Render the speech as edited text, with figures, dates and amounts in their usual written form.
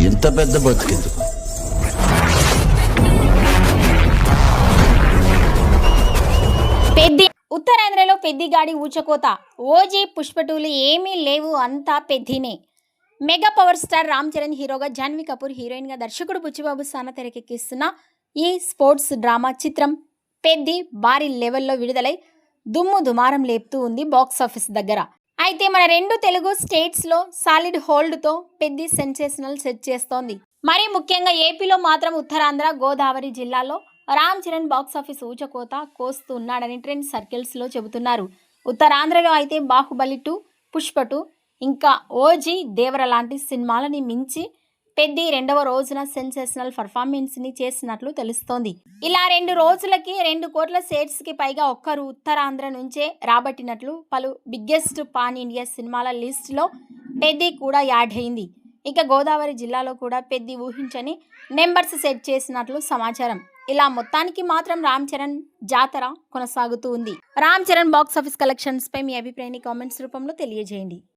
ఇంత పెద్ద బతుకెందుకు? పెద్ది ఉత్తరాంధ్రలో పెద్దిగాడి ఊచకోత. ఓజీ పుష్పటూలు ఏమీ లేవు, అంతా పెద్దినే. Mega power star Ram Charan హీరోగా, జాన్వీ కపూర్ హీరోయిన్గా దర్శకుడు బుచ్చిబాబు సాన తెరకెక్కిస్తున్న ఈ స్పోర్ట్స్ డ్రామా చిత్రం పెద్ది భారీ లెవెల్లో విడుదలై దుమ్ము దుమారం లేపుతూ ఉంది బాక్సాఫీస్ దగ్గర. అయితే మన రెండు తెలుగు స్టేట్స్లో సాలిడ్ హోల్డ్తో పెద్ది సెన్సేషనల్ సెట్ చేస్తోంది. మరీ ముఖ్యంగా ఏపీలో మాత్రం ఉత్తరాంధ్ర, గోదావరి జిల్లాలో రామ్ చరణ్ బాక్సాఫీస్ ఊచకోత కోస్తూ ఉన్నాడని ట్రెండ్ సర్కిల్స్లో చెబుతున్నారు. ఉత్తరాంధ్రలో అయితే బాహుబలి 2, పుష్ప 2, ఇంకా ఓజీ, దేవర లాంటి సినిమాలని మించి పెద్ది రెండవ రోజున సెన్సేషనల్ పర్ఫార్మెన్స్ని చేసినట్లు తెలుస్తోంది. ఇలా 2 రోజులకి 2 కోట్ల షేర్స్కి పైగా ఒక్కరు ఉత్తరాంధ్ర నుంచే రాబట్టినట్లు పలు బిగ్గెస్ట్ పాన్ ఇండియా సినిమాల లిస్టులో పెద్ది కూడా యాడ్ అయింది. ఇక గోదావరి జిల్లాలో కూడా పెద్ది ఊహించని నెంబర్స్ సెట్ చేసినట్లు సమాచారం. ఇలా మొత్తానికి మాత్రం రామ్ చరణ్ జాతర కొనసాగుతూ ఉంది. రామ్ చరణ్ బాక్సాఫీస్ కలెక్షన్స్ పై మీ అభిప్రాయాన్ని కామెంట్స్ రూపంలో తెలియజేయండి.